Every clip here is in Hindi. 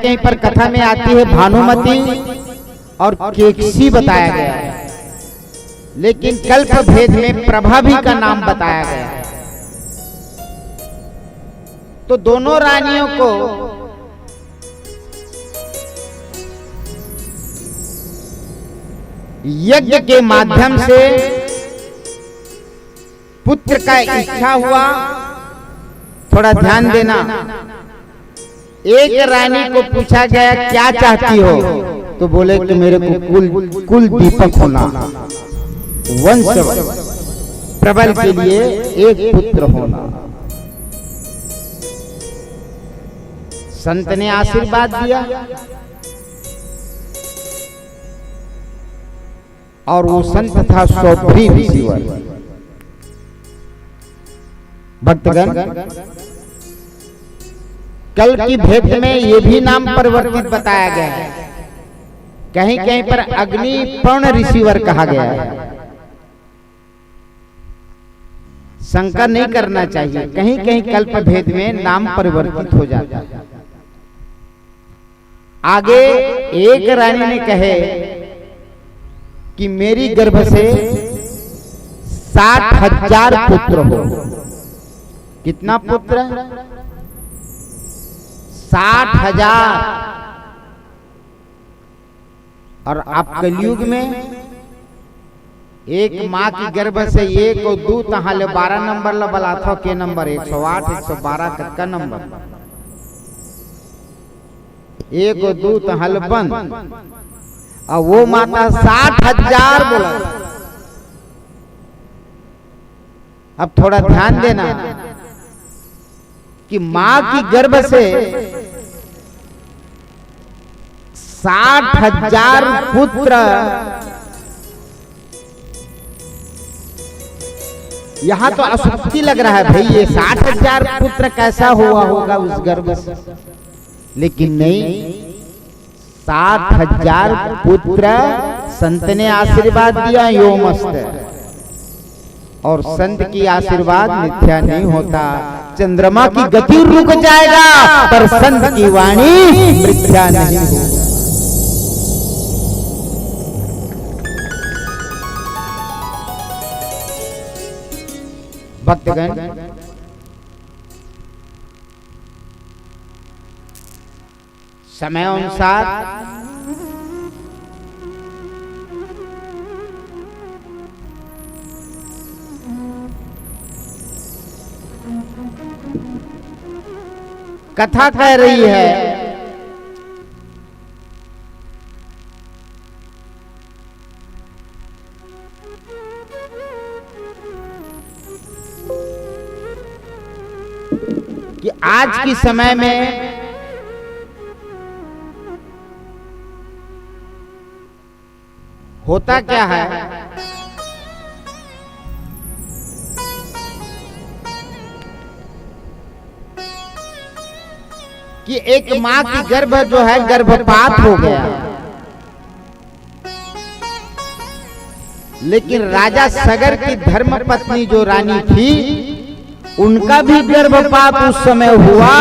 कहीं पर कथा में आती है भानुमति और केकसी बताया गया है, लेकिन कल्प भेद में प्रभावी का नाम बताया गया है। तो दोनों रानियों को यज्ञ के माध्यम से पुत्र का इच्छा हुआ। थोड़ा ध्यान देना, एक रानी को पूछा गया क्या चाहती हो, तो बोले कि मेरे को कुल दीपक होना, वंश प्रबल के लिए एक पुत्र होना। संत ने आशीर्वाद दिया और वो संत था सौभरी ऋषिवर। भक्तगण, कल की भेद में ये भी नाम परिवर्तित बताया गया है। कहीं कहीं पर अग्निपर्ण ऋषिवर कहा गया है। शंका नहीं करना चाहिए, कहीं कहीं कल्प भेद में नाम परिवर्तित हो जाता है। आगे एक रानी ने कहे कि मेरी गर्भ से 60,000 पुत्र हो। कितना पुत्र? 60,000। और आप कलयुग में एक माँ की गर्भ से एक और दू तहा ले 12 नंबर ला बला था के नंबर 108 112 का नंबर, एक और दू तहा ले बंद, और वो माता 60,000 बोला। अब थोड़ा ध्यान देना कि मां की गर्भ से 60,000 पुत्र, यहां तो असुक्ति लग रहा है भाई, ये 60,000 पुत्र कैसा हुआ होगा उस गर्भ से। लेकिन नहीं, 60,000 पुत्र संत ने आशीर्वाद दिया यो मस्त। और संत की आशीर्वाद मिथ्या नहीं होता। चंद्रमा की गति रुक जाएगा पर संत की वाणी मिथ्या नहीं होगी। भक्तगण, समय अनुसार कथा कह रही है कि आज के समय में होता क्या है कि एक मां की गर्भ जो है गर्भपात हो गया, लेकिन राजा सगर की धर्म पत्नी जो रानी थी उनका भी गर्भपात उस समय हुआ,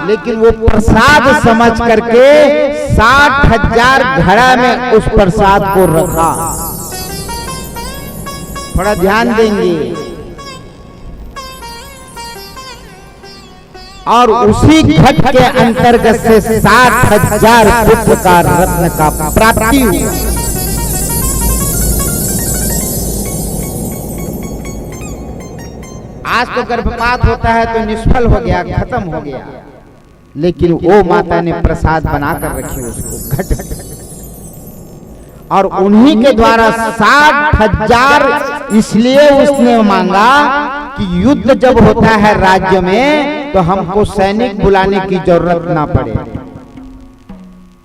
लेकिन वो प्रसाद समझ करके 60,000 घड़ा में उस प्रसाद को रखा। थोड़ा ध्यान देंगे। और उसी घट के अंतर्गत से 60,000 पुत्र का रत्न का प्राप्ति हुआ। आज तो गर्भपात होता है तो निष्फल हो गया, खत्म हो गया, लेकिन वो माता ने प्रसाद बनाकर रखी उसको घट, और उन्हीं के द्वारा 60,000 इसलिए उसने मांगा कि युद्ध जब होता है राज्य में तो हमको सैनिक बुलाने की जरूरत ना पड़े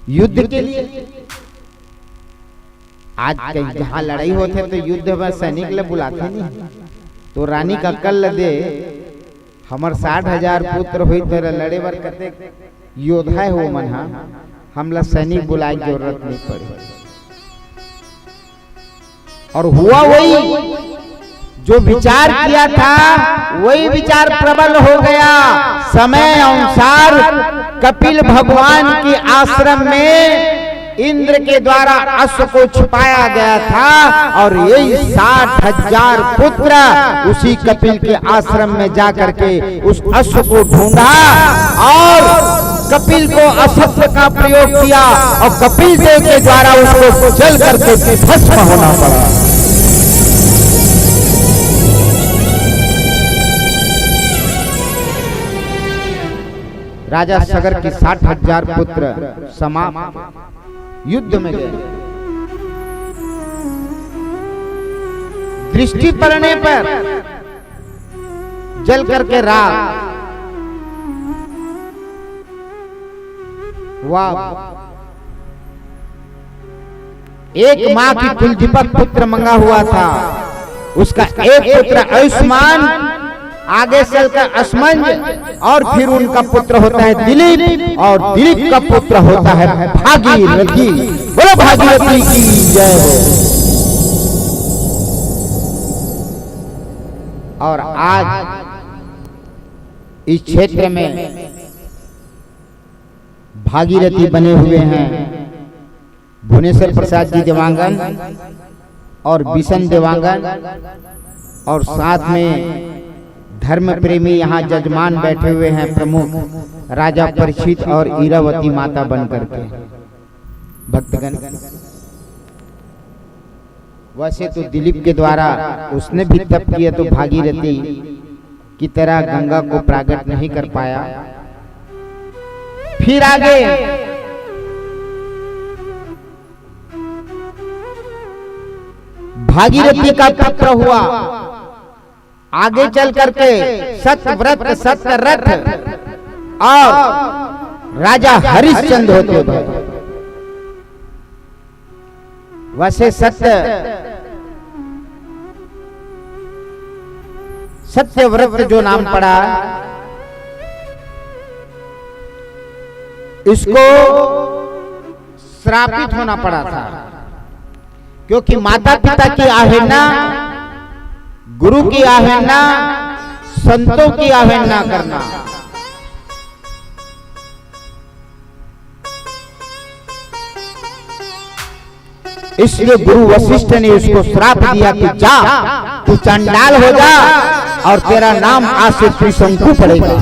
युद्ध के लिए। आज कहीं जहां लड़ाई होते तो युद्ध में सैनिक ले बुलाते नहीं। तो रानी का कल दे हमर 60,000 पुत्र हुई तो लड़े बर कते योद्धा हो मन, हमला सैनिक बुलाए की जरूरत नहीं पड़ी। और हुआ वही जो विचार किया था, वही विचार प्रबल हो गया। समय अनुसार कपिल भगवान के आश्रम में इंद्र के द्वारा अश्व को छुपाया गया था और यही 60,000 पुत्र उसी कपिल के आश्रम में जाकर के उस अश्व को ढूंढा और कपिल को अस्त्र का प्रयोग किया और कपिल देव के द्वारा उसको जल करके भस्म होना पड़ा। राजा सगर की 60,000 पुत्र समाप्त युद्ध में गए। दृष्टि पड़ने पर जल करके राख। वाह! एक मां की कुलदीपक पुत्र मंगा हुआ था, उसका एक पुत्र आयुष्मान, आगे चलकर असमंज और फिर उनका पुत्र होता है दिलीप और दिलीप का पुत्र होता है भागीरथी। बोलो भागीरथी की जय हो। और आज इस क्षेत्र में भागीरथी बने हुए हैं भुवनेश्वर प्रसाद जी देवांगन और बिशन देवांगन और साथ में धर्म प्रेमी यहाँ जजमान बैठे हुए हैं प्रमुख राजा परीक्षित और ईरावती माता बनकर के। भक्तगण, वैसे तो दिलीप के द्वारा उसने भी तप किया तो भागीरथी की तरह गंगा को प्रागट नहीं कर पाया। फिर आगे भागीरथी का पुत्र हुआ, आगे चल करके सत्यव्रत सत्यरथ और राजा हरिश्चंद्र होते थे। वैसे सत्यव्रत जो नाम पड़ा, इसको श्रापित होना पड़ा था क्योंकि माता पिता की अवहेलना, गुरु की अवहेलना, संतों की अवहेलना करना। इसलिए गुरु वशिष्ठ ने उसको श्राप दिया कि जा तू चंडाल हो जा और तेरा नाम आज से त्रिशंकु पड़ेगा।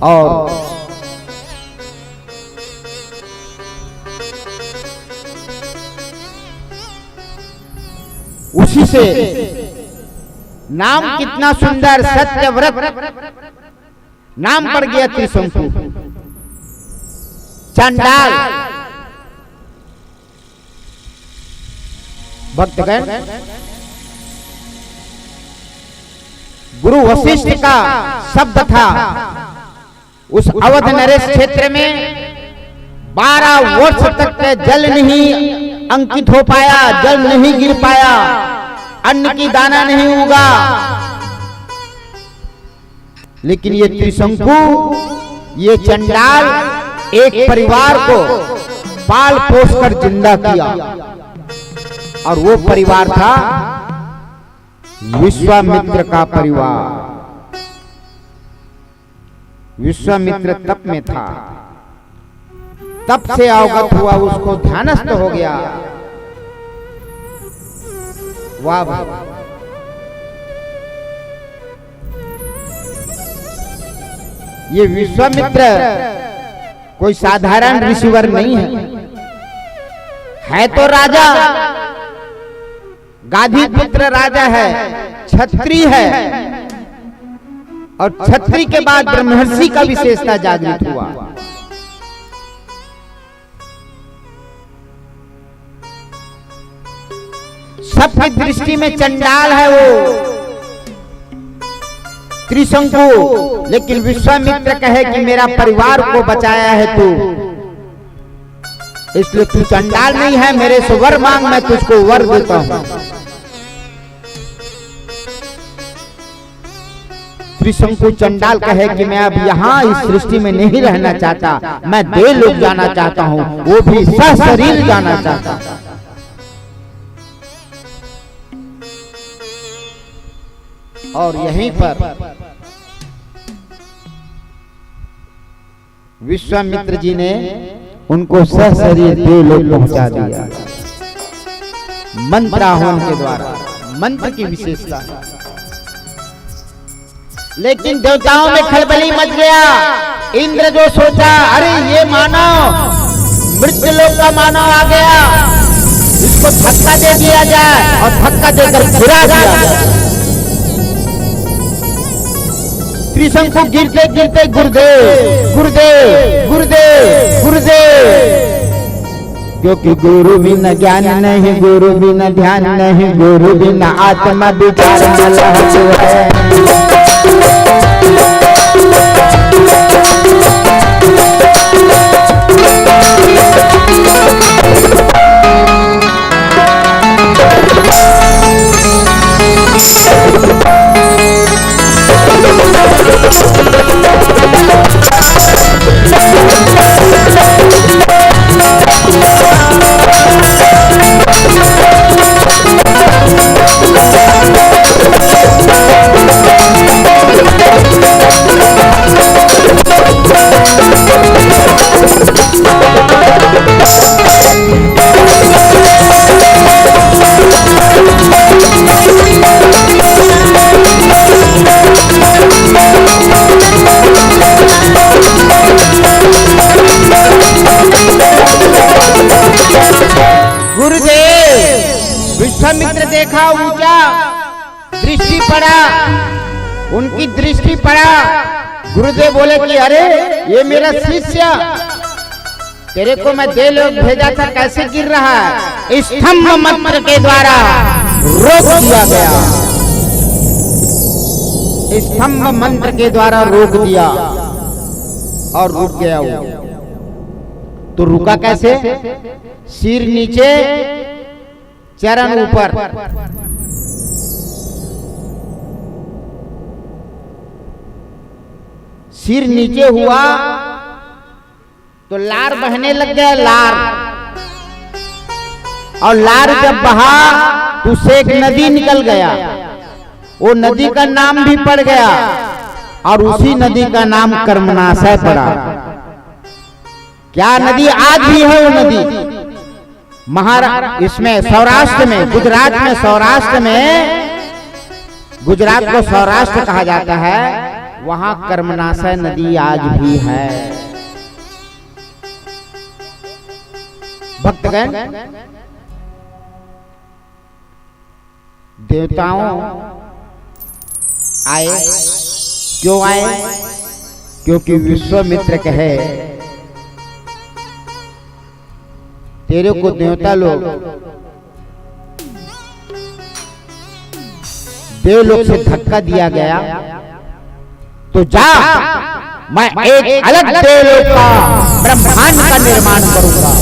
और उसी से नाम कितना सुंदर सत्यव्रत नाम पड़ गया त्रिशंकु। चंडाल भक्तगण, गुरु वशिष्ठ का शब्द था। उस अवध नरेश क्षेत्र में 12 वर्ष तक जल नहीं अंकित हो पाया, जल नहीं गिर पाया, अन्न की दाना नहीं उगा। लेकिन ये त्रिशंकु, ये चंडाल एक परिवार को पाल पोस कर जिंदा किया और वो परिवार था विश्वामित्र का परिवार। विश्वामित्र तप में था, तप से अवगत हुआ, उसको ध्यानस्थ हो गया। वाह वाह! ये विश्वामित्र कोई साधारण ऋषिवर नहीं है तो राजा, गाधी पुत्र राजा है, क्षत्रिय है और क्षत्रिय के बाद ब्रह्मर्षि का विशेषता जागृत हुआ। सबकी दृष्टि में चंडाल है वो त्रिशंकु, लेकिन विश्वामित्र कहे कि मेरा परिवार को बचाया है तू, इसलिए तू चंडाल नहीं है, मेरे से वर मांग, मैं तुझको वर देता हूं। त्रिशंकु चंडाल कहे कि मैं अब यहाँ इस सृष्टि में नहीं रहना चाहता, मैं देवलोक जाना चाहता हूँ, वो भी सशरीर जाना चाहता। और यहीं पर विश्वामित्र जी ने उनको सहशरीर देवलोक पहुंचा दिया मंत्राहवन के द्वारा। मंत्र की विशेषता, लेकिन देवताओं में खलबली मच गया। इंद्र जो सोचा, अरे ये मानव मृत्यु लोक का मानव आ गया, इसको धक्का दे दिया जाए, और धक्का देकर गिरा दिया जाए। त्रिशंकु गिरते गिरते गुरुदेव गुरुदेव गुरुदेव गुरुदेव, क्योंकि गुरु बिना ज्ञान नहीं, गुरु बिना ध्यान नहीं, गुरु बिना आत्मा विचार न है। विश्वामित्र देखा, ऊंचा दृष्टि पड़ा, उनकी दृष्टि पड़ा। गुरुदेव बोले कि अरे ये मेरा शिष्य, तेरे को मैं देवलोक भेजा था, कैसे गिर रहा है? स्तंभ मंत्र के द्वारा रोक दिया गया, स्तंभ मंत्र के द्वारा रोक दिया और रुक गया वो। तो रुका कैसे? सिर नीचे, चरण ऊपर। सिर नीचे हुआ तो लार बहने लग गया, लार, और लार जब बहा तो उससे एक नदी निकल गया। वो नदी का नाम भी पड़ गया, और उसी नदी का नाम कर्मनाशय पड़ा। क्या नदी आज भी है वो नदी? इसमें सौराष्ट्र में, गुजरात में, सौराष्ट्र में, गुजरात को सौराष्ट्र कहा जाता है, वहां कर्मनाशय नदी आज भी है। भक्तगण, देवताओं आए, क्यों आए? क्योंकि विश्वामित्र कहे तेरे को देवता लोग देवलोक से धक्का दिया गया, तो जा, मैं एक अलग देवलोक का, ब्रह्मांड का निर्माण करूंगा।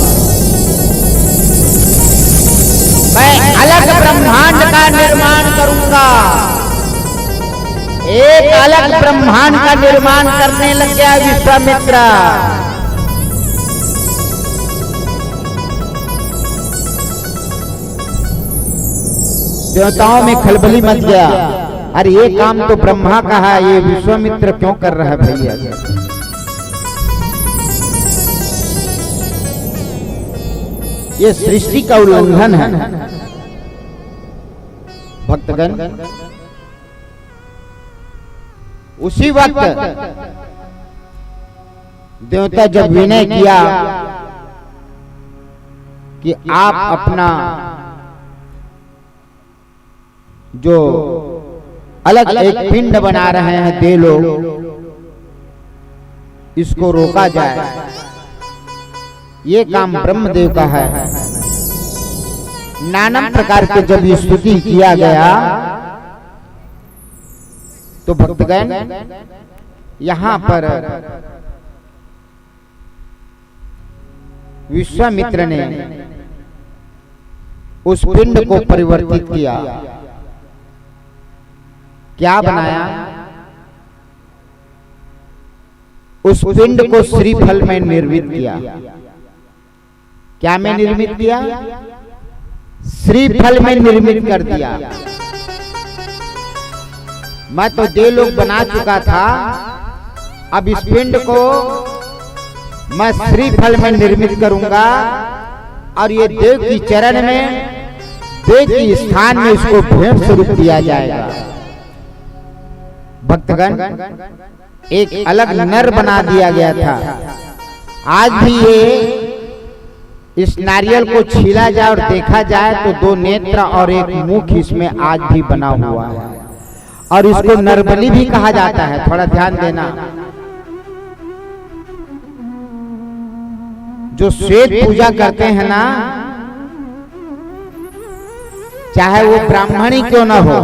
मैं अलग ब्रह्मांड का निर्माण करूंगा। एक अलग ब्रह्मांड का निर्माण करने लग गया विश्वामित्र। देवताओं में खलबली मच गया, अरे ये काम तो ब्रह्मा का है, ये विश्वामित्र क्यों कर रहा है भैया? ये सृष्टि का उल्लंघन है। भक्तगण, उसी वक्त देवता जब विनय किया कि आप अपना जो अलग एक पिंड बना रहे हैं देवलोक, इसको रोका जाए, ये काम ब्रह्मदेव का है। नाना प्रकार के जब स्तुति किया गया, तो भक्तगण यहां पर विश्वामित्र ने उस पिंड को परिवर्तित किया। क्या बनाया? उस पिंड को श्रीफल में निर्मित किया। क्या में निर्मित किया? श्रीफल में निर्मित कर दिया। मैं तो देवलोक बना चुका था, अब इस पिंड को मैं श्रीफल में निर्मित करूंगा और ये देव की चरण में, देव की स्थान में इसको भेंट स्वरूप दिया जाएगा। भक्तगण, एक अलग नर बना दिया गया था। आज भी ये इस नारियल को छीला जाए और देखा जाए तो दो नेत्र और एक मुख इसमें आज भी बना हुआ है, और इसको नरबली भी कहा जाता है। थोड़ा ध्यान देना, जो श्वेत पूजा करते हैं ना, चाहे वो ब्राह्मण ही क्यों ना हो,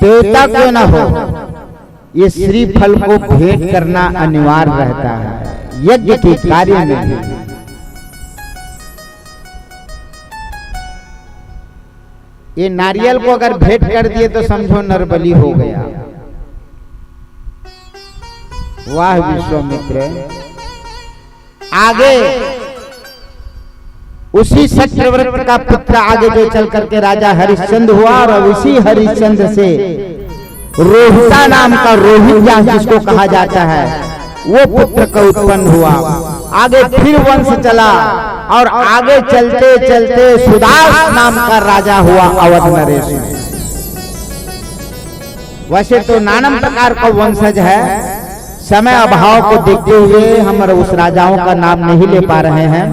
देवता क्यों ना हो, ये श्रीफल को भेंट करना अनिवार्य रहता है यज्ञ के कार्य में। ये नारियल को अगर भेंट कर दिए तो समझो नरबली हो गया। वाह विश्वामित्र। आगे उसी सत्यव्रत का पुत्र आगे जो चल करके राजा हरिश्चंद्र हुआ, और उसी हरिश्चंद्र से रोहिता नाम का रोहित जिसको कहा जाता है, वो पुत्र का उत्पन्न हुआ। आगे फिर वंश चला और आगे चलते चलते सुदास नाम का राजा हुआ अवध नरेश में। वैसे तो नाना प्रकार का वंशज है, समय अभाव को देखते हुए हम उस राजाओं का नाम नहीं ले पा रहे हैं।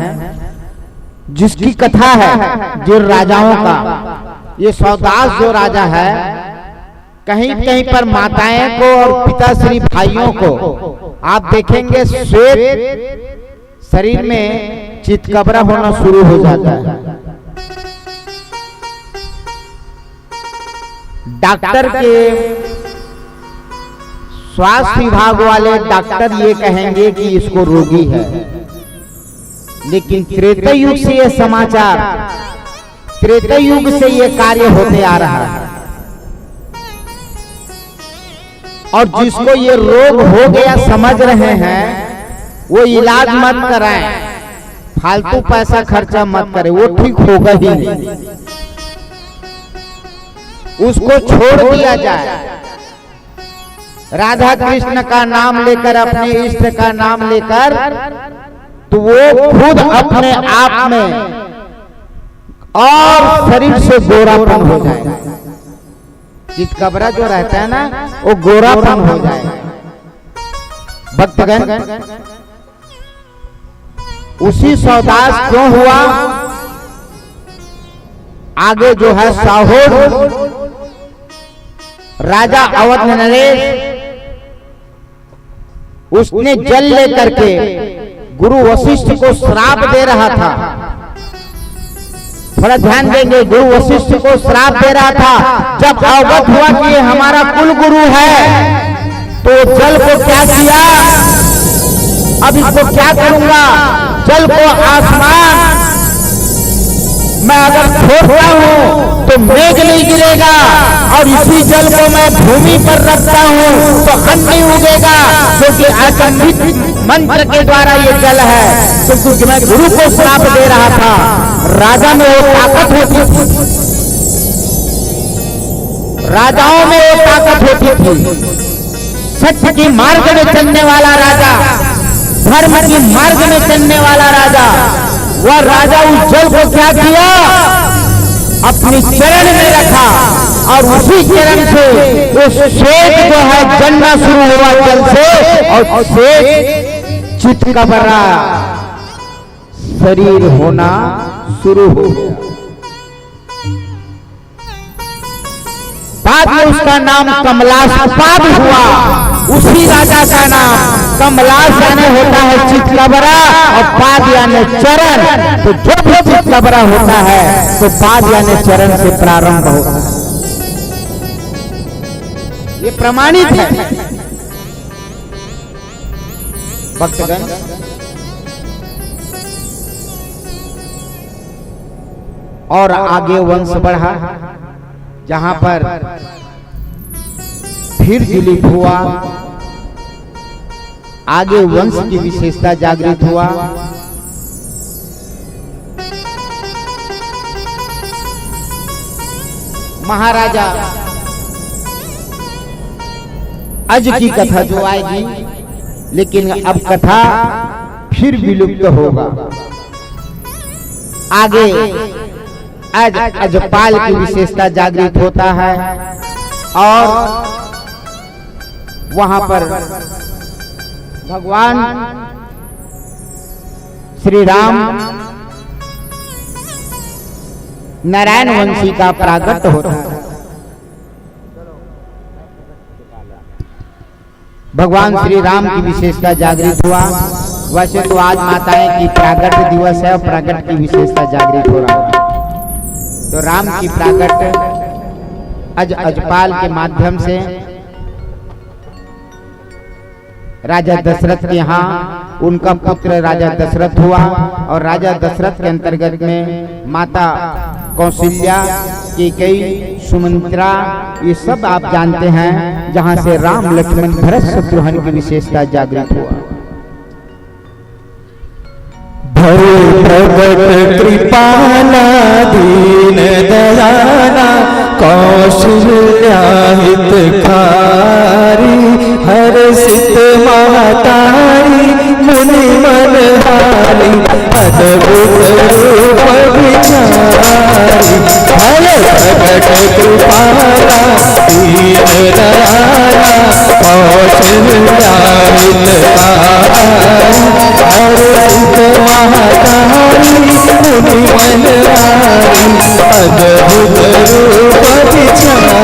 जिसकी कथा है जिन राजाओं का, ये सौदास जो राजा है, कहीं कहीं पर माताएं को और पिताश्री भाइयों को आप देखेंगे श्वेत शरीर में चितकबरा होना शुरू हो जाता है। डॉक्टर के, स्वास्थ्य विभाग वाले डॉक्टर ये कहेंगे कि इसको रोगी है, लेकिन त्रेता युग से ये समाचार, त्रेता युग से ये कार्य होते आ रहा है। और जिसको ये रोग हो गया समझ रहे हैं, वो इलाज मत कराएं, फालतू पैसा खर्चा मत करें, वो ठीक होगा ही नहीं, उसको छोड़ दिया जाए। राधा कृष्ण का नाम लेकर, अपने इष्ट का नाम लेकर, तो वो खुद अपने आप में और शरीर से गोरापन हो जाएगा। चितकबरा जो रहता है ना, वो गोरापन हो जाएगा। भक्तगण, उसी सौदास क्यों हुआ? आगे जो है साहोर राजा अवध नरेश, उसने जल लेकर के गुरु वशिष्ठ को श्राप दे रहा था। थोड़ा ध्यान देंगे, गुरु वशिष्ठ को श्राप दे रहा था। जब अवगत हुआ कि ये हमारा कुल गुरु है, तो जल को क्या किया, अब इसको क्या करूंगा, जल को आसमान मैं अगर छोड़ता हूं तो मेघ नहीं गिरेगा, और इसी जल को मैं भूमि पर रखता हूं तो अन्न नहीं उगेगा, क्योंकि अचंभित मंत्र के द्वारा ये जल है। तो क्योंकि मैं गुरु को श्राप दे रहा था, राजा में वो ताकत होती थी, राजाओं में वो ताकत होती थी। सत्य की मार्ग में चलने वाला राजा, धर्म की मार्ग में चलने वाला राजा, वह राजा उस जल को क्या किया, अपनी चरण में रखा, और उसी चरण से वो श्वेत जो है जलना शुरू हुआ जल से, और श्वेत चितकबरा शरीर होना शुरू हो गया। बाद में उसका नाम कमलासपाद हुआ। उसी राजा का नाम कमलास यानी होता है चितकबरा, और पाद यानी चरण। तो जो भी चितकबरा होता है तो पाद यानी चरण से प्रारंभ होता है। ये प्रमाणित है भक्तगण। और आगे वंश बढ़ा, जहां पर फिर दिलीप हुआ, आगे वंश की विशेषता जागृत हुआ। महाराजा अज की कथा जो आएगी, लेकिन अब कथा फिर विलुप्त होगा। आगे आज अजपाल की विशेषता जागृत होता है और वहां पर भगवान श्री राम नारायण वंशी का प्रागट्य होता है। भगवान श्री राम की विशेषता जागृत हुआ। वैसे तो आज माताएं की प्रागट्य दिवस है और प्रागट्य की विशेषता जागृत हो रहा है। तो राम की प्रागट्य अजपाल के माध्यम से राजा दशरथ के यहाँ उनका पुत्र राजा दशरथ हुआ और राजा दशरथ के अंतर्गत में माता कौशल्या, कैकेयी, सुमित्रा, ये सब आप जानते हैं, जहां से राम लक्ष्मण भरत शत्रुघ्न की विशेषता जागृत हुआ। प्रगट कृपाला दीन दयाला कौशल्या हितकारी हर्षित महतारी मुनि मनहारी अद्भुत रूप विचारी। प्रगट कृपाला दीन दयाला कौशल्या हितकारी हर्षित महतारी मुनि मनहारी अद्भुत रूप विचारी।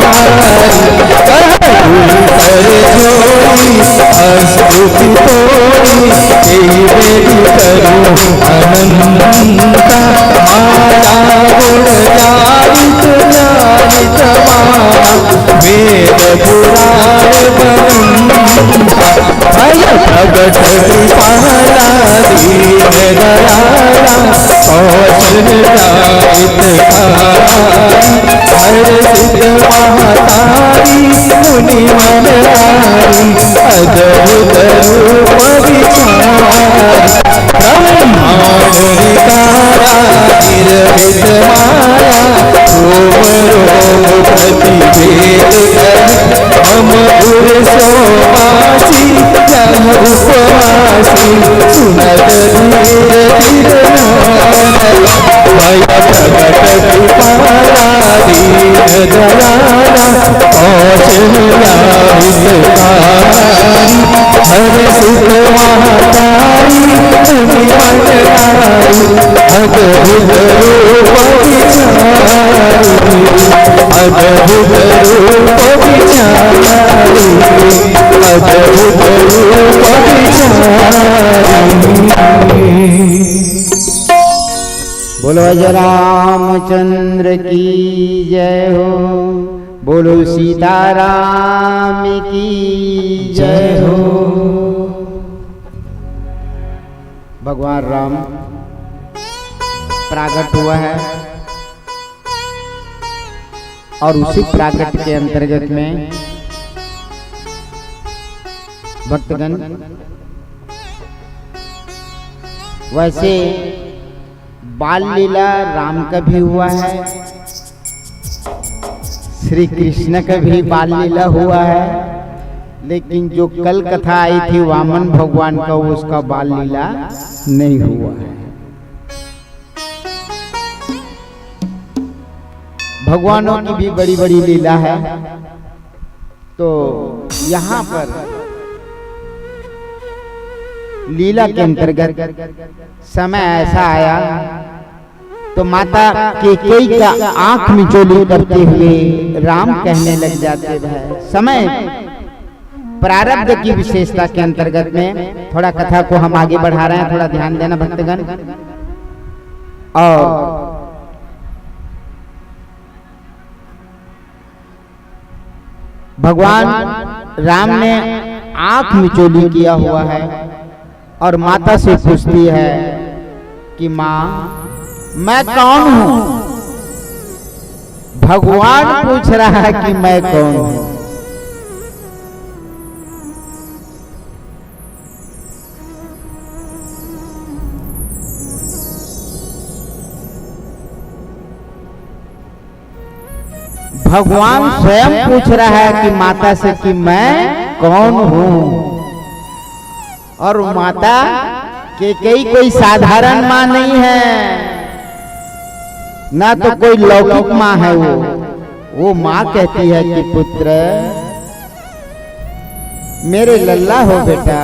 स्तुति तोरी मेरी करो अनंता माया गुण जानित जानित माया वेद पुराण बनंता। प्रगट कृपाला दीन दयाला कौशल्या हितकारी हर्षित महतारी मुनि मनहारी अद्भुत रूप विचारी। ब्रह्मांड निकारा निर्हित माया रोम रोम प्रतिभेद कर हम पुरुषोवासी जह उपवासी सुनत धीर धीर भय प्रगट कृपाला दीन दयाला कौशल्या हितकारी हर्षित महतारी मुनि मनहारी अद्भुत रूप विचारी अद्भुत रूप विचारी अद्भुत रूप विचारी। बोलो जय रामचंद्र की जय हो, बोलो सीताराम की जय हो। भगवान राम प्रागट हुआ है और उसी प्रागट के अंतर्गत में भक्तगण वैसे बाल लीला राम का भी हुआ है, श्री कृष्ण का भी बाल लीला हुआ है, लेकिन जो कल कथा आई थी वामन भगवान का उसका बाल लीला नहीं हुआ है। भगवानों की भी बड़ी बड़ी लीला है। तो यहाँ पर लीला के अंतर्गत समय ऐसा आया तो माता कैकेयी का आंख मिचोली करते हुए राम कहने लग जाते हैं। समय प्रारब्ध की विशेषता के अंतर्गत में थोड़ा कथा को हम आगे बढ़ा रहे हैं, थोड़ा ध्यान देना भक्तगण। और भगवान राम ने आंख मिचोली किया हुआ है और माता से पूछती है कि माँ मैं कौन हूं। भगवान पूछ रहा है कि मैं कौन हूं। भगवान स्वयं पूछ रहा है कि माता से कि मैं कौन हूं। और माता कैकेयी कोई साधारण मां नहीं है, ना तो कोई लौकिक मां है। वो मां कहती है कि पुत्र मेरे लल्ला हो बेटा।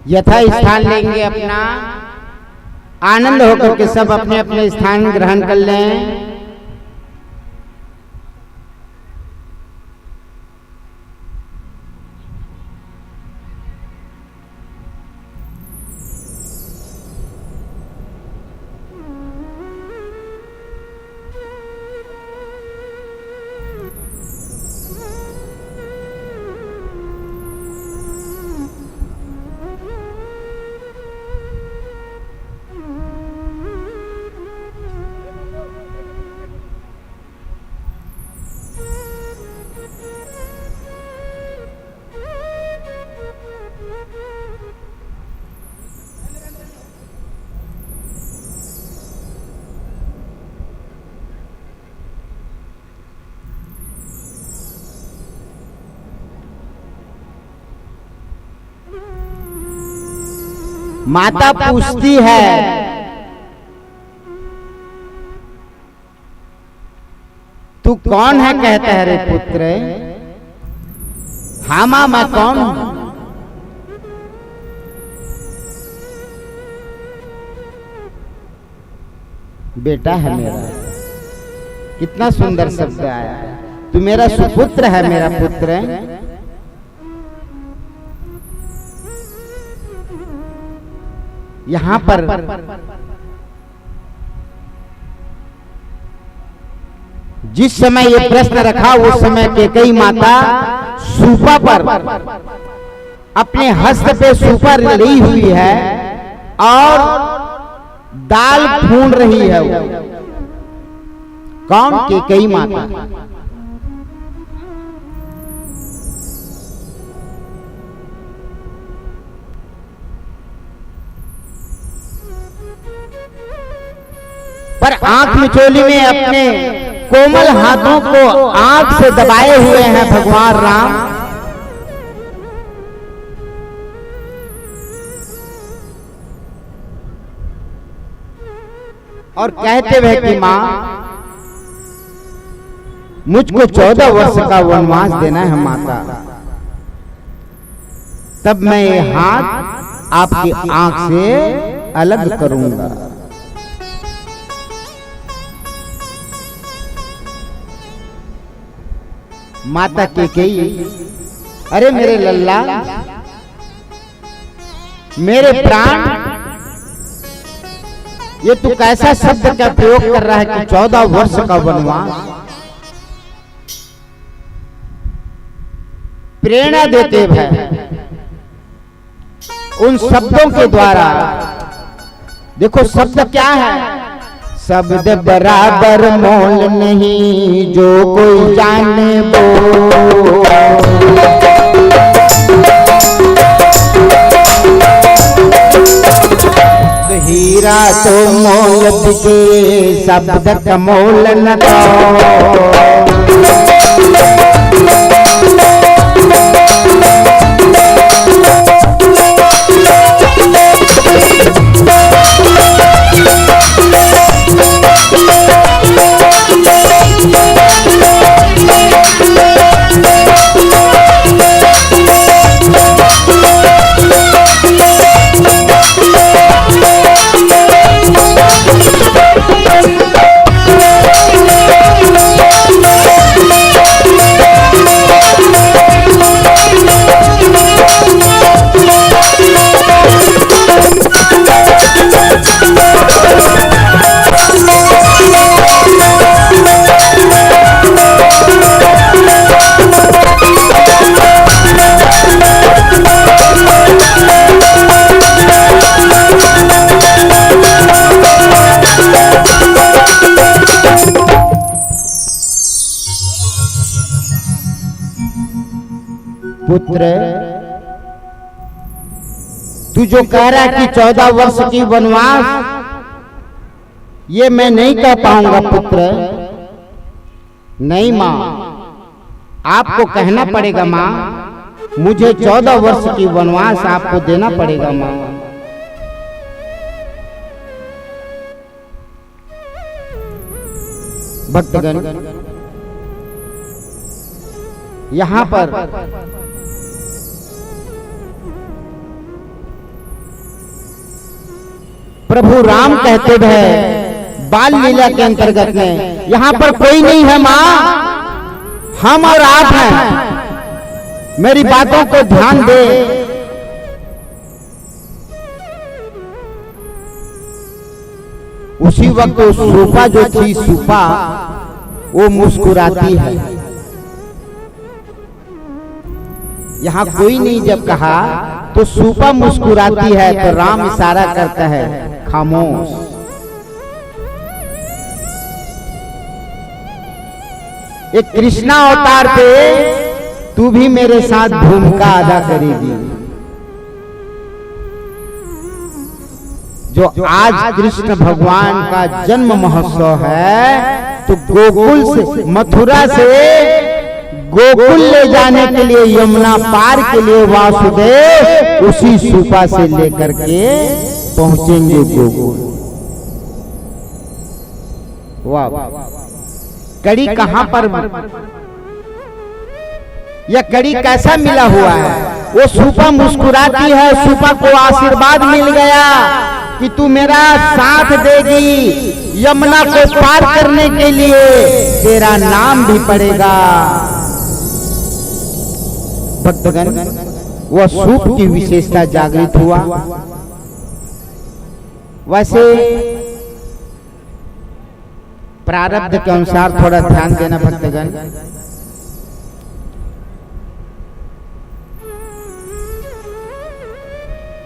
यथा स्थान लेंगे अपना, आनंद होकर के सब अपने अपने स्थान ग्रहण कर लें। माता पूछती है, तू कौन है? कहता है, रे पुत्र, हाँ मां मैं कौन हूं? बेटा है मेरा। कितना सुंदर शब्द आया, तू मेरा सुपुत्र है, मेरा पुत्र। यहां पर जिस समय ये प्रश्न रखा उस समय कैकेयी माता सूपा पर अपने हस्त पे सूपा ली हुई है और दाल भून रही है। कौन? कैकेयी माता। पर आंख मिचोली में अपने कोमल हाथों को आंख से दबाए हुए हैं भगवान राम। और कहते हुए कि मां मुझको 14 वर्ष का वनवास देना है माता, तब मैं ये हाथ आपकी आंख से अलग करूंगा। माता कैकेयी, अरे मेरे लल्ला, मेरे प्राण, ये तू कैसा शब्द का प्रयोग कर रहा है कि 14 वर्ष का वनवास? प्रेरणा देते हैं उन शब्दों के द्वारा। देखो शब्द क्या है? शब्द बराबर मोल नहीं जो कोई जाने वो, हीरा तो मोल बिके शब्द का मोल न तो। पुत्र, तू जो कह रहा है कि 14 वर्ष की वनवास, ये मैं नहीं कह पाऊंगा पुत्र। नहीं मां, आपको कहना पड़ेगा मां, मुझे 14 वर्ष की वनवास आपको देना पड़ेगा मां। भक्तगण, यहां पर प्रभु राम कहते हैं बाल लीला के अंतर्गत में, यहां पर कोई नहीं है मां, हम और आप हैं, मेरी बातों को ध्यान दे। उसी वक्त वो सूपा जो थी, सूपा वो मुस्कुराती है। यहां कोई नहीं जब कहा तो सूपा मुस्कुराती है, तो राम इशारा करता है खामोश। एक कृष्णा अवतार पे तू भी मेरे साथ भूमिका अदा करेगी। जो आज कृष्ण भगवान का जन्म महोत्सव है, तो गोकुल से, मथुरा से गोकुल ले जाने के लिए, यमुना पार के लिए वासुदेव उसी सूपा से लेकर के पहुंचेंगे गोकुल। वाह, कड़ी कहां पर, यह कड़ी कैसा मिला हुआ है? वो सूपा मुस्कुराती है, सूपा को आशीर्वाद मिल गया कि तू मेरा साथ देगी, यमुना को पार करने के लिए तेरा नाम भी पड़ेगा। भक्तगण, वह सूप की विशेषता जागृत हुआ। वैसे प्रारब्ध के अनुसार थोड़ा ध्यान देना भक्तगण,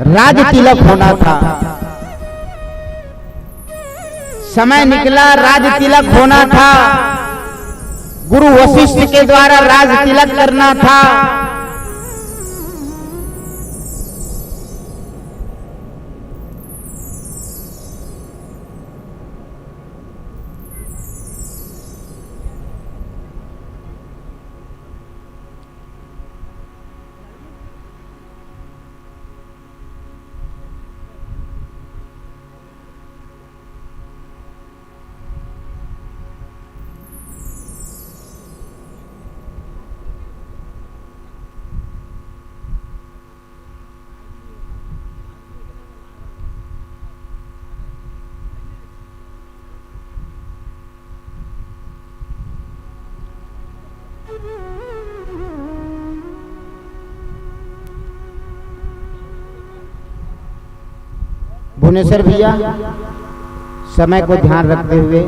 राज तिलक होना था, समय निकला, राज तिलक होना था, गुरु वशिष्ठ के द्वारा राज तिलक करना था। भुवनेश्वर भैया, समय को ध्यान रखते हुए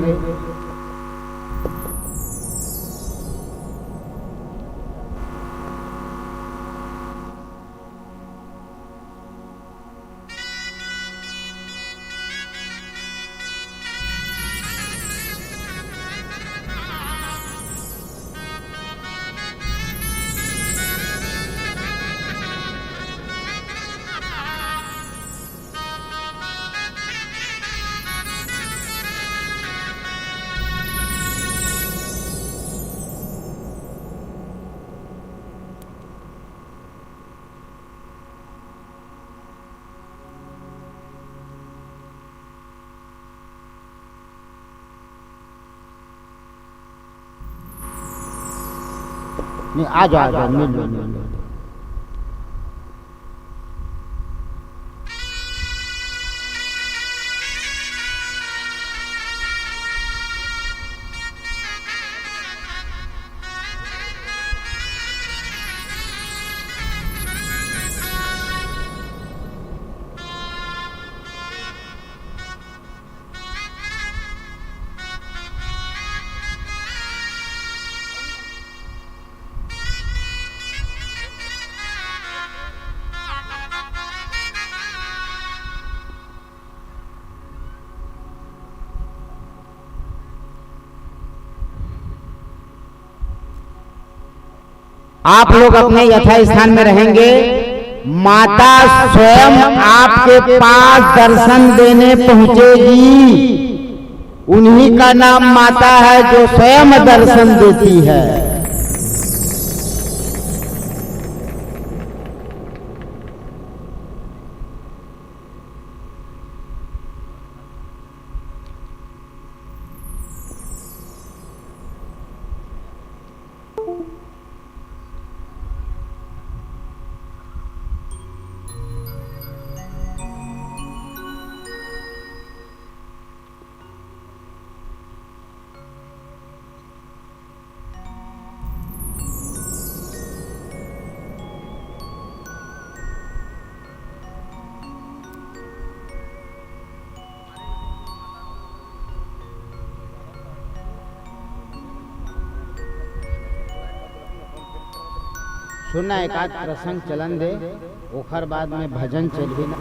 नहीं, आ जाओ मिल लो। आप लोग अपने यथा स्थान में रहेंगे, माता स्वयं आपके पास दर्शन देने पहुंचेगी। उन्हीं का नाम माता है जो स्वयं दर्शन देती है। सुनना एक आध प्रसंग चलन दे, ओखर बाद में भजन चल भी ना।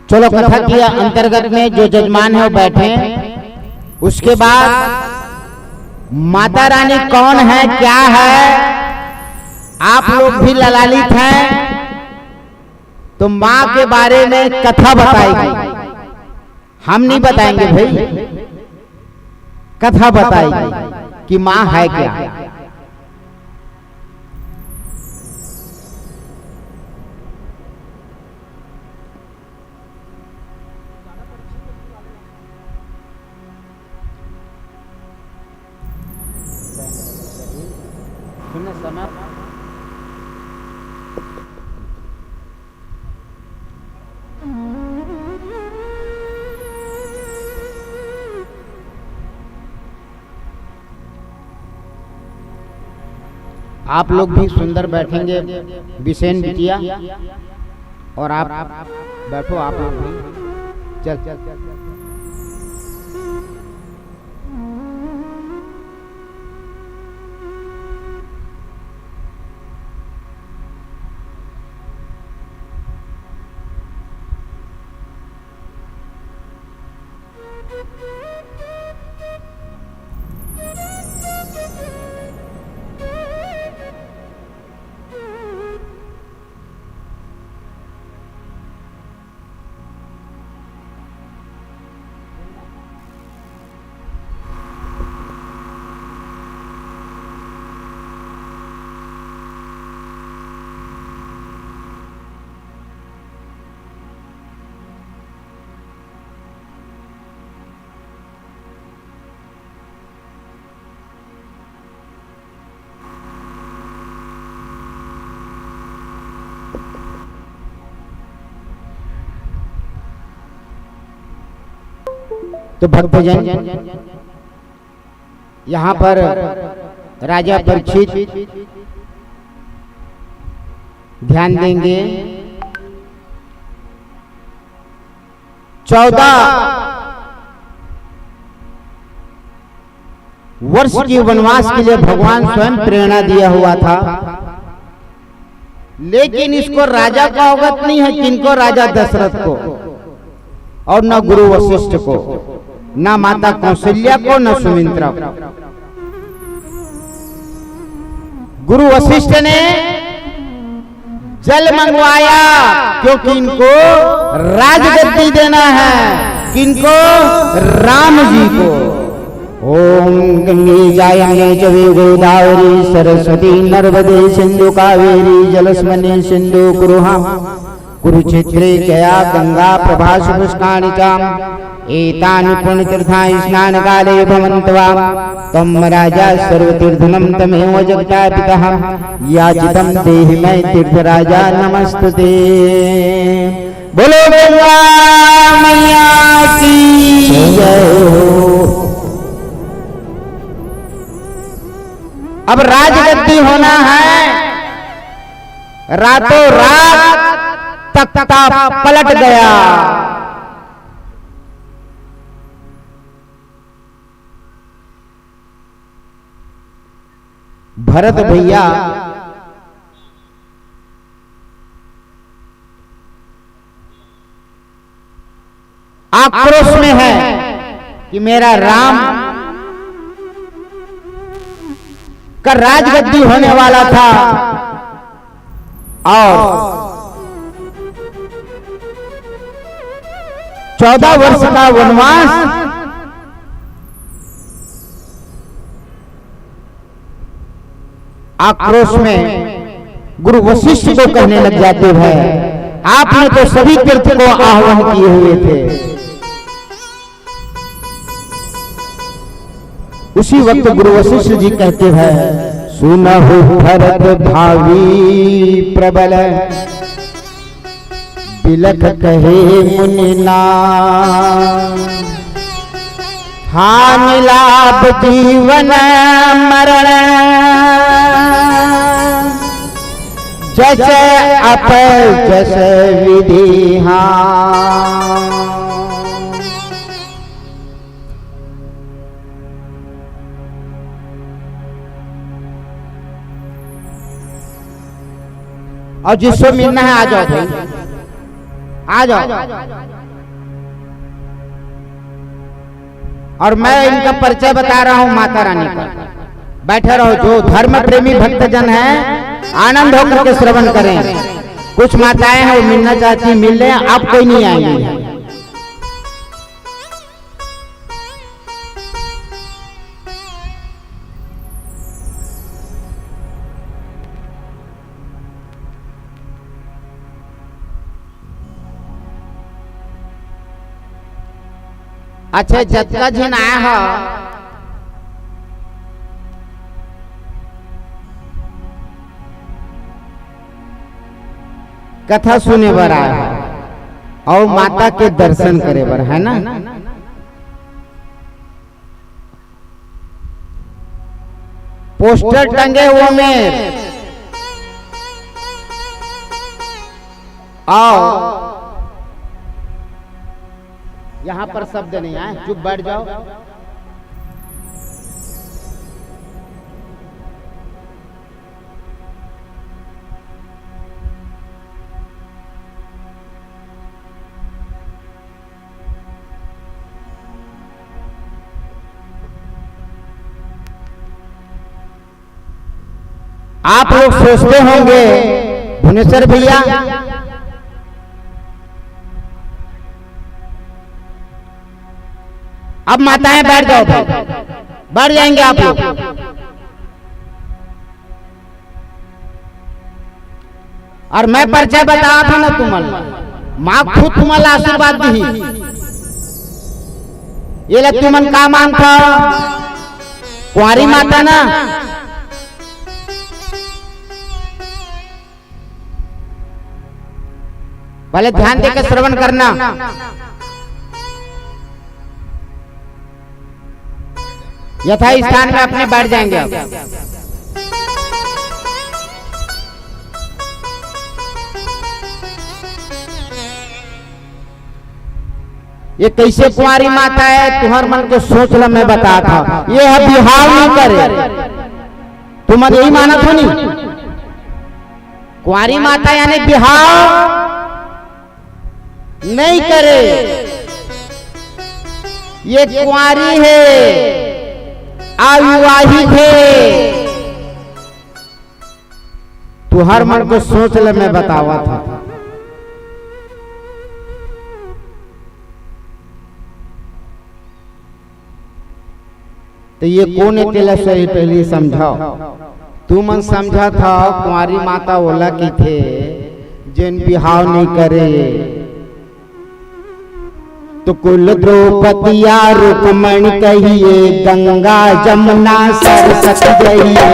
चलो कथा के अंतर्गत में जो जजमान है वो बैठे। उसके बाद माता रानी कौन है, क्या है, आप लोग भी ललालित हैं तो माँ के बारे में कथा बताएगी। हम नहीं बताएंगे भाई, कथा बताएगी कि माँ है क्या। समय आप लोग भी सुंदर बैठेंगे, बिसेन बिटिया, और आप बैठो, आप लोग भी चल चल चल। तो भक्तजन यहाँ पर राजा परीक्षित ध्यान देंगे। 14 वर्ष की वनवास के लिए भगवान स्वयं प्रेरणा दिया हुआ था, लेकिन इसको राजा का अवगत नहीं है। किनको? राजा दशरथ को, और न गुरु वशिष्ठ को, न माता कौशल्या को, न सुमित्रा को। गुरु वशिष्ठ ने जल मंगवाया, क्योंकि इनको राजगद्दी देना है। किनको? राम जी को। ओम गंगे जायने चवे गोदावरी सरस्वती नर्मदे सिंधु कावेरी जलस्मने सिंधु कुरुहा कुरुक्षेत्रे गया गंगा प्रभासु पुष्काणि च एतानि पुण्यतीर्थानि स्नानकाले भवन्त्वा तम राजा सर्वतीर्थनं तमेव जगतापितः याचितं देहि मे तीर्थराजा नमस्तुते। बोलो गंगा मैया की जय हो। अब राजगद्दी होना है, रातों रात तख्ता पलट गया। भरत भैया आक्रोश में है कि मेरा राम का राजगद्दी होने वाला था और 14 वर्ष का वनवास आक्रोश में गुरु वशिष्ठ को कहने लग जाते हैं, आपने तो सभी तीर्थ को आह्वान किए हुए थे। उसी वक्त गुरु वशिष्ठ जी कहते हैं, सुनहु भरत भावी प्रबल बिलख कहे मुनिना हानि लाभ जीवन मरण जस अप जस विधि। और जिसको मिलना है आ जाओ भाई, आ जाओ। और मैं इनका परिचय बता रहा हूं माता रानी का। बैठे रहो, जो धर्म प्रेमी भक्तजन हैं आनंद होकर के श्रवण करें। कुछ माताएं हैं वो मिलना चाहती, मिल लें, आप कोई नहीं आएंगे। अच्छा, जतका जिन आया हो कथा सुने बर आया है और माता के दर्शन करे बर, है ना। पोस्टर टंगे हुए में आओ, यहां पर शब्द नहीं आए, चुप बैठ जाओ। आप लोग सोचते होंगे भुवनेश्वर भैया अब माताएं बैठ जाओ, बैठ जाएंगे आप लोग। और मैं परिचय बताया था ना तुम्हारा, माँ खुद तुम्हारा आशीर्वाद दी। ये लग तुमन का मान था, कुंवारी माता ना। पहले ध्यान देकर श्रवण करना। यथा स्थान में अपने बैठ जाएंगे आप। ये कैसे कुंवारी माता है, तुम्हारे मन को सोच लो, मैं बता था। ये है बिहार नहीं करे, तुम्हारे यही माना था नहीं। कुंवारी माता यानी बिहार नहीं करे, ये कुंवारी है, अविवाहित है। तू हर मन को सोच ले, मैं बतावा था। तो ये कौन है तेला सही पहले समझाओ। तू मन समझा था कुंवारी माता ओला की थे जिन बिहाव नहीं करे तो कुल द्रौपदिया रुक्मण कहिए, गंगा जमुना सरसत जइए।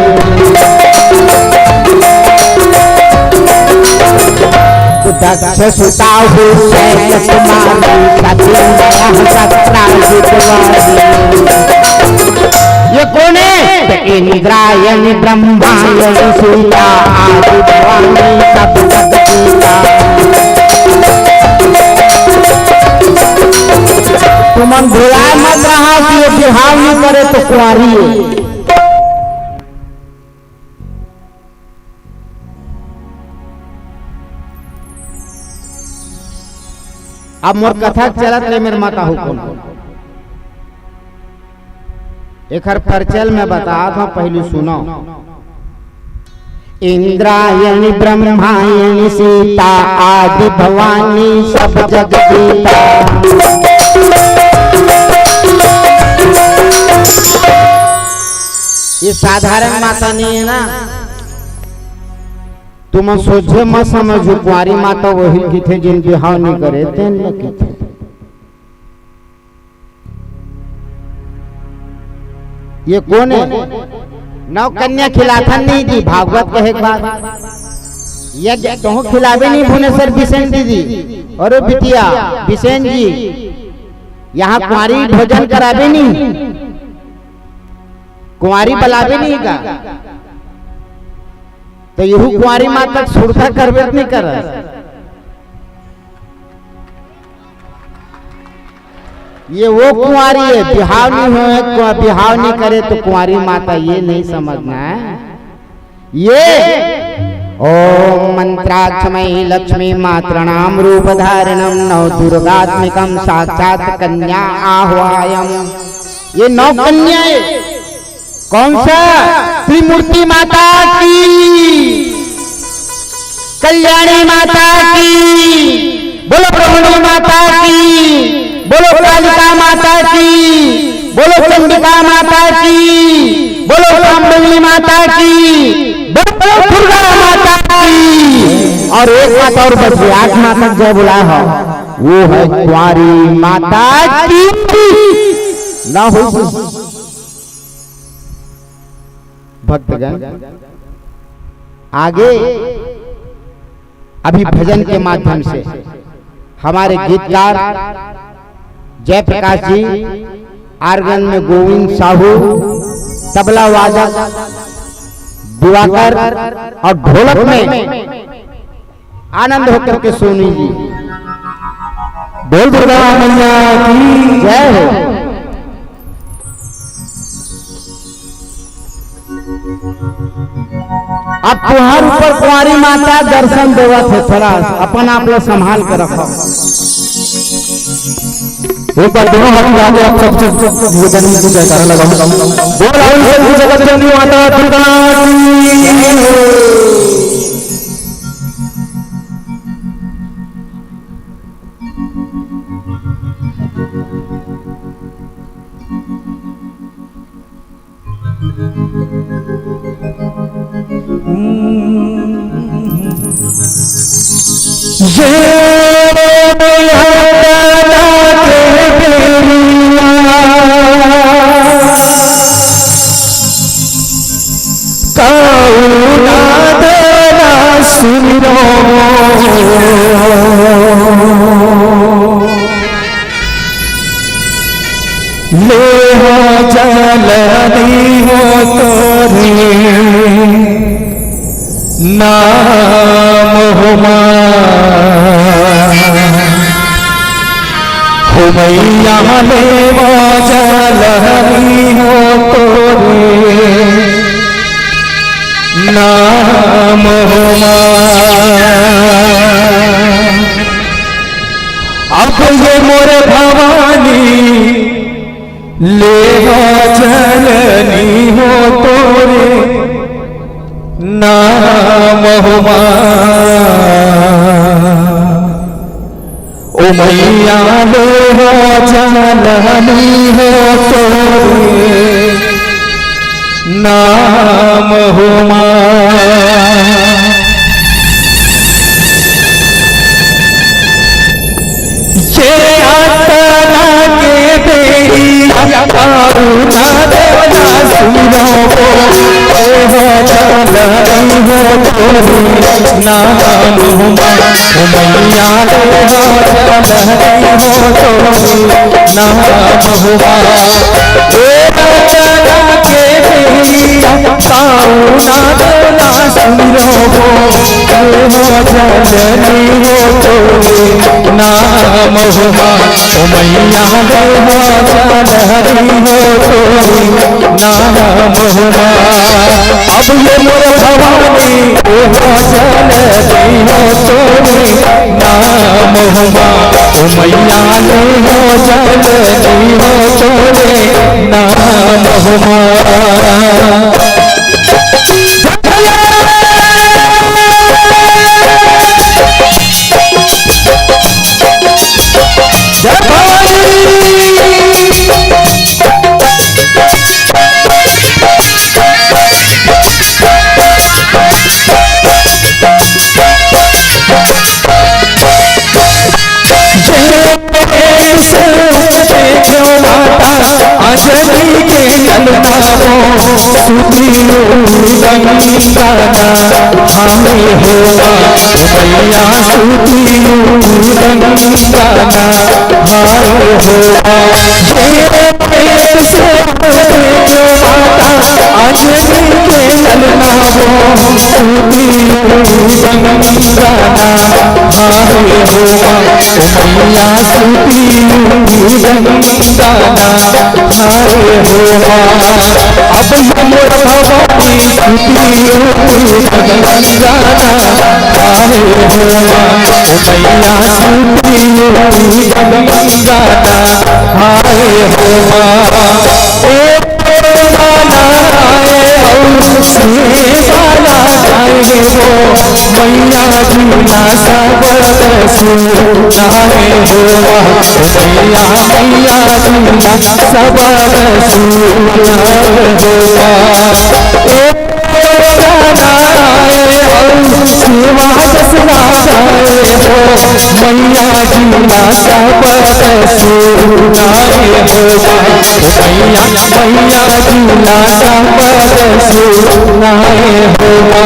दक्ष सुता हो सैकत मारी, ये कौन है? इंद्रायण ब्रह्मायण सीता आदि भवानी सब जगतीता। तुम भुला मत रहा कि ये बिहाव नहीं करे तो कुंवारी है। अब मोर कथा चलत ले मेरे माता हुकुम एक हर परचल में बता था, पहले सुनो। इंद्रायणी ब्रह्मायणी सीता आदि भवानी सब जगतीता। ये साधारण माता नहीं है ना, तुम सोचे मत समझो। कुंवारी माता वही की थे जिन बिहाव नहीं करे तेन लगी थे। ये कौन है? नौ कन्या खिलाथन नहीं दी, भागवत कहे बात यज्ञ तो खिलावे नहीं भुवनेश्वर बिसेन दीदी और बिटिया बिसेन जी यहाँ कुंवारी भोजन करावे नहीं, कुंवारी बलावे नहीं का। तो यहू कुंवारी माता सुरता करवे नहीं कर। ये वो कुंवारी है, बिहाव नहीं हो, बिहाव नहीं करे तो कुंवारी माता, ये नहीं समझना है। ये ओम मंत्राक्षमयी लक्ष्मी मातृणाम रूप धारणम नव दुर्गात्मिकम साक्षात कन्या आह्वायम। ये 9 कन्याएं कौन सा? त्रिमूर्ति माता की, कल्याणी माता की, बोलो ब्रह्मणी माता की, बोलो कालिका माता की, बोलो चंडिका माता की, बोलो ब्रह्मणी माता की, बोलो दुर्गा माता की। और एक माता और बच गई, 8 माता जय बुलाया हो, वो है कुंवारी माता की। ना हो भक्तगण आगे अभी भजन के माध्यम से हमारे गीतकार जयप्रकाश जी, आर्गन में गोविंद साहू, तबला वादक दिवाकर और ढोलक में आनंद होकर के सोनी जी। बोल दुर्गा मैया की जय हो। अब तुम्हार ऊपर कुंवारी माता दर्शन देवत है, थोड़ा अपन आप लोग संभाल कर रखो। एक बार दोनों हाथ आगे आप सब जयकारा लगाओ। बोल जगत जननी माता दुर्गा नाम हुमा मैया ले जलहरी हो तोरे नाम हुमा। अब ये मोरे भवानी ले जननी हो तोरे नाम हुमा। ओ मैया ले जननी हो तोरे नाम हुमा। नहीं हो तोरी नाम हुमा ओ मैया ले हो चल नहीं हो तोरी नाम हुमा ए रचना के दिया काउना ना सुनो हो जननी हो तोरी नाम हुमा ओ मैया ले हो चल हो तोरी नाम हुमा अब ये मोर भवानी ओ चलती हो तोरी नाम हुमा ओ मैया ले हो चलती हो तोरी नाम हुमा अंजलि के ललनाओ सुतियो गंगाना हमें होगा मैया सुतियो गंगाना हाय होगा अंजलि के ललनाओ सुतियो गंगाना हाय होगा मैया सुतियो गंगाना हाय होगा अब मोर भवानी सुतियो गंगाना हाय होगा मैया सुतियो गंगाना हाय होगा ए वाला जाए हो मैया झूला सब सुनाए होगा मैया मैया झूला सब सुनाए होगा सेवा जसना जाए हो मैया झूला सब सुनाए होगा मैया मैया झूला सब सुनाए होगा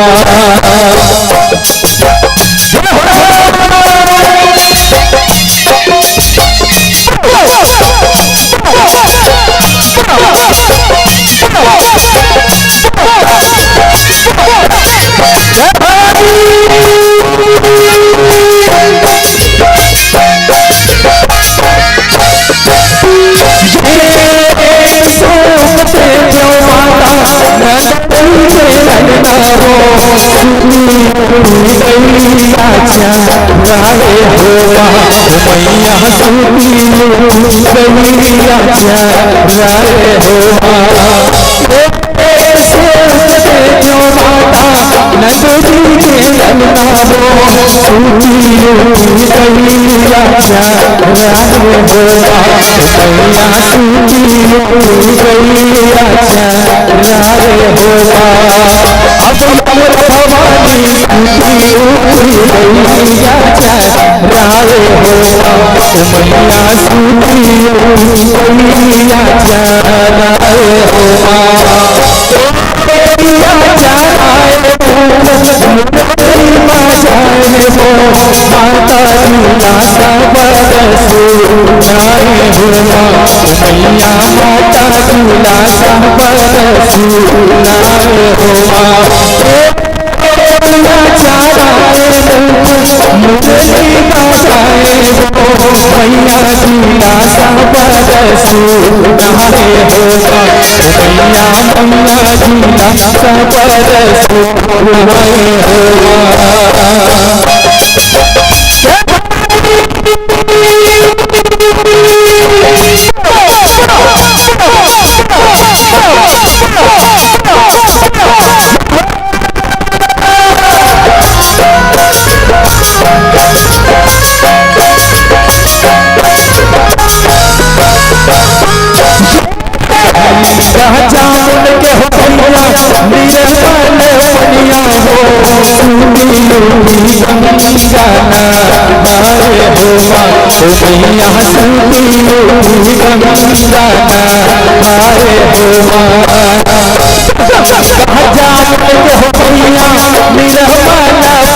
मैया निर्मला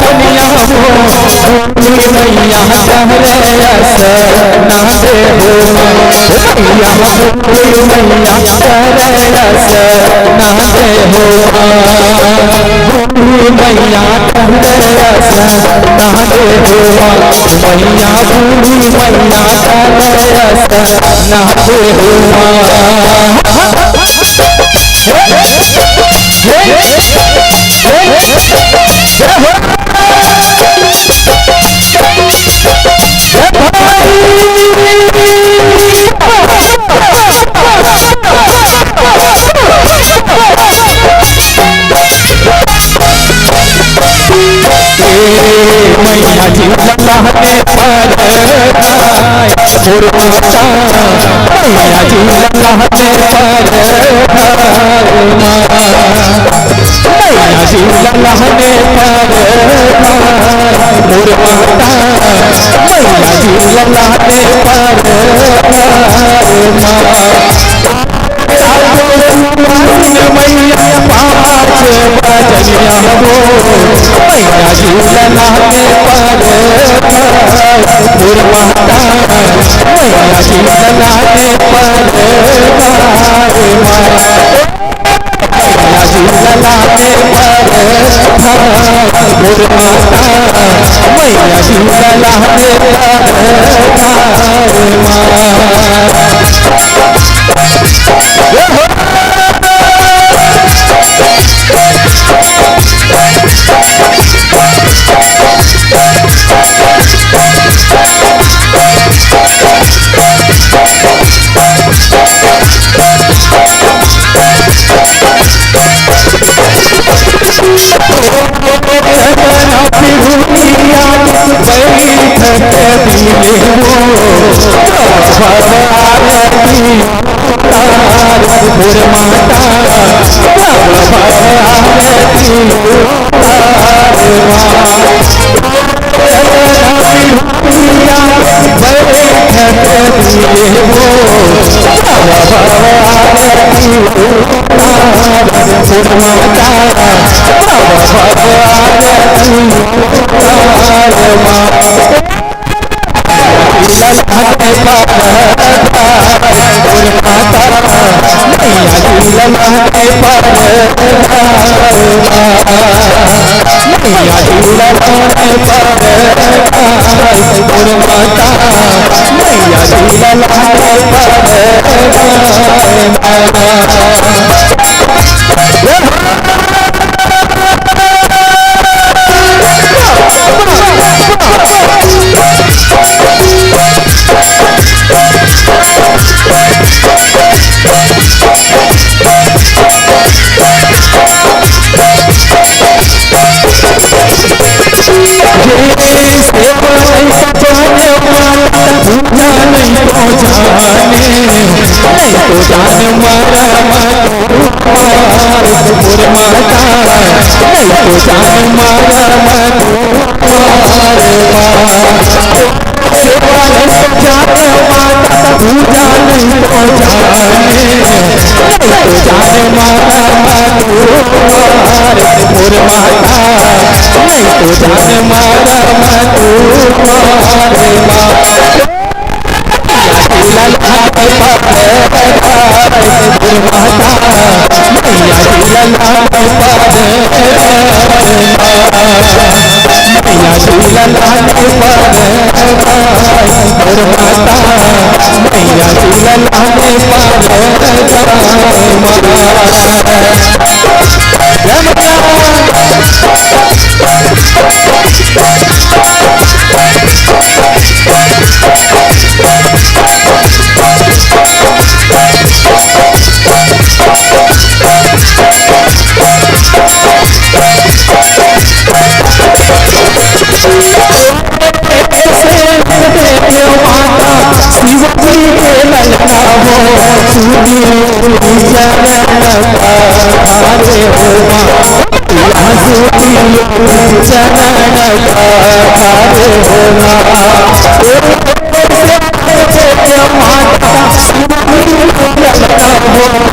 बनिया हो भूली मैया कहरे अस ना दे हो मैया भूली मैया कहरे अस ना दे हो भूली मैया कहरे अस ना दे हो मैया भूली मैया कहरे अस ना दे हो मैया जी लल्लाह ने पर मुर्मता मैया जी लल्लाह ने पर मैया जी लल्लाह ने पर मुर्मता मैया जी लल्लाह ने पर मैया पाँच बजनिया हो मैया जी लल्लाह ने पर मुर्मता मैया जी लल्लाह ने पर मैया जी लल्लाह ने पर मुर्मता मैया जी लल्लाह ने अपने